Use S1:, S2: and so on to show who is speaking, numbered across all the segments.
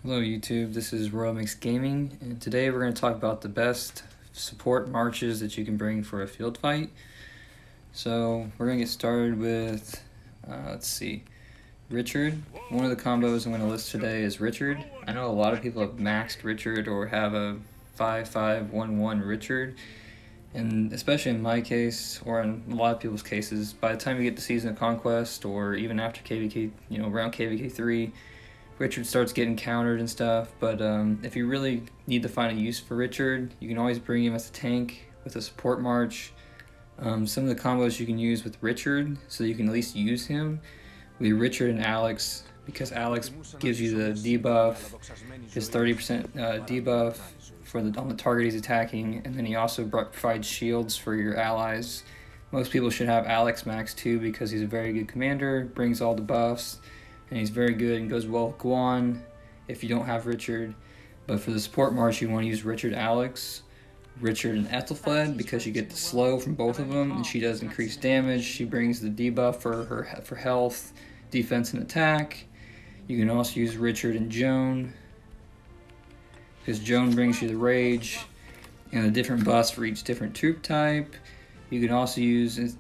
S1: Hello YouTube, this is Royal Mix Gaming, and today we're going to talk about the best support marches that you can bring for a field fight. So we're going to get started with, let's see, Richard. One of the combos I'm going to list today is Richard. I know a lot of people have maxed Richard or have a 5-5-1-1 Richard, and especially in my case, or in a lot of people's cases, by the time you get to Season of Conquest, or even after KVK, around KVK 3, Richard starts getting countered and stuff. But if you really need to find a use for Richard, you can always bring him as a tank with a support march. Some of the combos you can use with Richard, so that you can at least use him, would be Richard and Alex, because Alex gives you the debuff, his 30% debuff on the target he's attacking, and then he also provides shields for your allies. Most people should have Alex max too, because he's a very good commander, brings all the buffs, and he's very good and goes well with Guan if you don't have Richard. But for the support march, you want to use Richard Alex, Richard and Ethelfled, because you get the slow from both of them, and she does increased damage. She brings the debuff for health, defense, and attack. You can also use Richard and Joan, because Joan brings you the rage and the different buffs for each different troop type. You can also use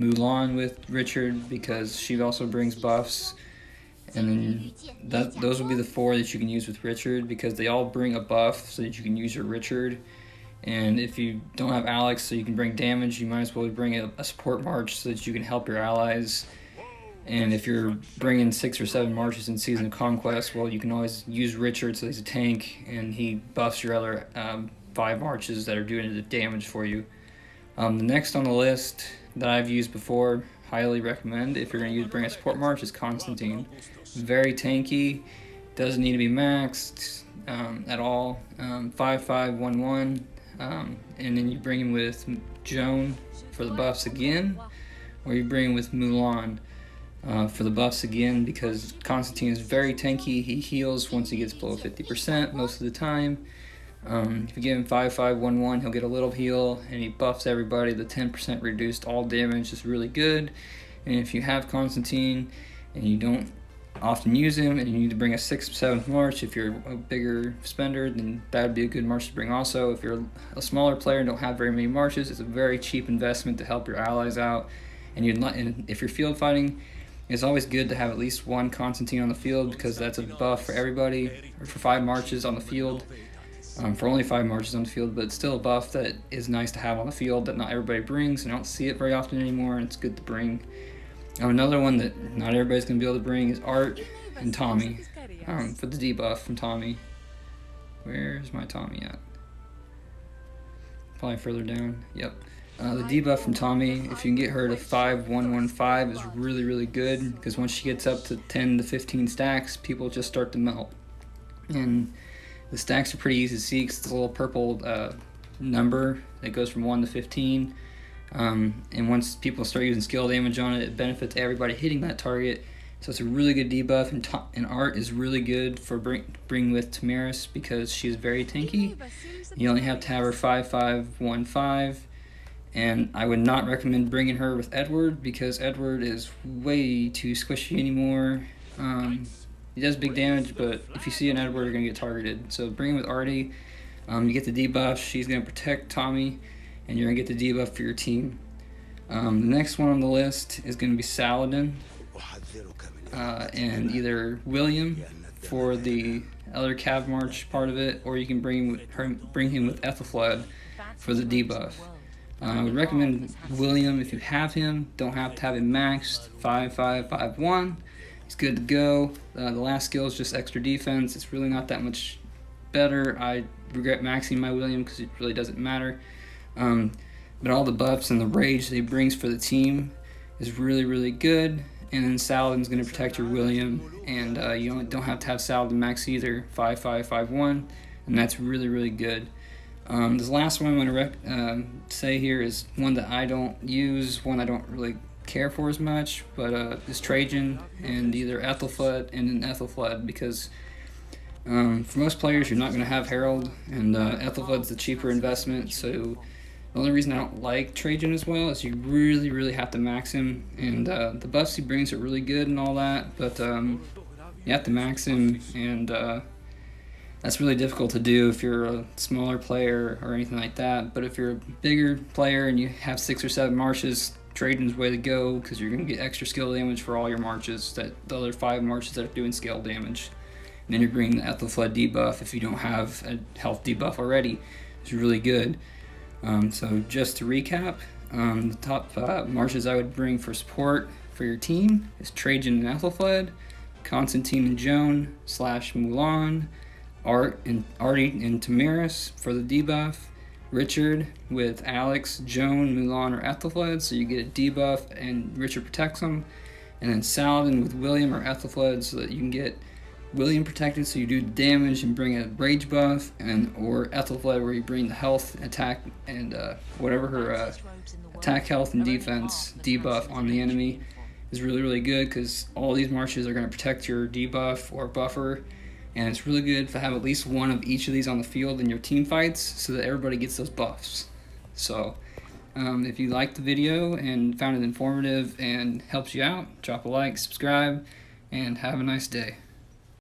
S1: Mulan with Richard, because she also brings buffs, and then those will be the 4 that you can use with Richard, because they all bring a buff so that you can use your Richard. And if you don't have Alex so you can bring damage, you might as well bring a support march so that you can help your allies. And if you're bringing 6 or 7 marches in Season of Conquest, well, you can always use Richard so he's a tank and he buffs your other 5 marches that are doing the damage for you. The next on the list that I've used before, highly recommend if you're going to bring a support march, is Constantine. Very tanky, doesn't need to be maxed at all. 5-5-1-1, and then you bring him with Joan for the buffs again, or you bring him with Mulan for the buffs again, because Constantine is very tanky. He heals once he gets below 50% most of the time. If you give him 5-5-1-1, he'll get a little heal, and he buffs everybody. The 10% reduced all damage is really good. And if you have Constantine and you don't often use him, and you need to bring a 6th, 7th march, if you're a bigger spender, then that would be a good march to bring also. If you're a smaller player and don't have very many marches, it's a very cheap investment to help your allies out. And if you're field fighting, it's always good to have at least 1 Constantine on the field, because that's a buff for everybody, or for 5 marches on the field. For only 5 marches on the field, but it's still a buff that is nice to have on the field that not everybody brings, and I don't see it very often anymore, and it's good to bring. Another one that not everybody's going to be able to bring is Art and Tommy, for the debuff from Tommy. Where's my Tommy at? Probably further down. Yep. The debuff from Tommy, if you can get her to 5-1-1-5, is really, really good, because once she gets up to 10 to 15 stacks, people just start to melt. And the stacks are pretty easy to see, because it's a little purple number that goes from 1 to 15. And once people start using skill damage on it, it benefits everybody hitting that target. So it's a really good debuff, and Art is really good for bring with Tamaris, because she is very tanky. You only have to have her 5-5-1-5. And I would not recommend bringing her with Edward, because Edward is way too squishy anymore. He does big damage, but if you see an Edward, you're going to get targeted. So bring him with Artie. You get the debuff. She's going to protect Tommy, and you're going to get the debuff for your team. The next one on the list is going to be Saladin, and either William for the other Cav March part of it, or you can bring him with Ethelfled for the debuff. I would recommend William if you have him. Don't have to have him maxed. 5-5-5-1. He's good to go. The last skill is just extra defense. It's really not that much better. I regret maxing my William, because it really doesn't matter. But all the buffs and the rage that he brings for the team is really, really good. And then Saladin's going to protect your William, and you don't have to have Saladin max either. 5-5-5-1, and that's really, really good. This last one I'm going to say here is one that I don't use, one I don't really care for as much, but is Trajan and either Ethelfled and then Ethelfled, because for most players you're not going to have Herald, and Ethelfled's the cheaper investment. So the only reason I don't like Trajan as well is you really have to max him, and the buffs he brings are really good and all that, but you have to max him, and that's really difficult to do if you're a smaller player or anything like that. But if you're a bigger player and you have 6 or 7 marches, trading's the way to go, because you're going to get extra skill damage for all your marches, that the other 5 marches that are doing scale damage. And then you're bringing the Ethelflaed debuff if you don't have a health debuff already. It's really good. So just to recap, the top marches I would bring for support for your team is Trajan and Ethelflaed, Constantine and Joan / Mulan, Artie and Tamiris for the debuff, Richard with Alex, Joan, Mulan, or Ethelflaed, so you get a debuff and Richard protects them, and then Saladin with William or Ethelflaed, so that you can get William protected, so you do damage and bring a rage buff, or Ethelflaed where you bring the health, attack, and whatever her attack, health, and defense debuff on the enemy is really, really good, because all these marches are going to protect your debuff or buffer, and it's really good to have at least one of each of these on the field in your team fights so that everybody gets those buffs. So if you liked the video and found it informative and helps you out, drop a like, subscribe, and have a nice day.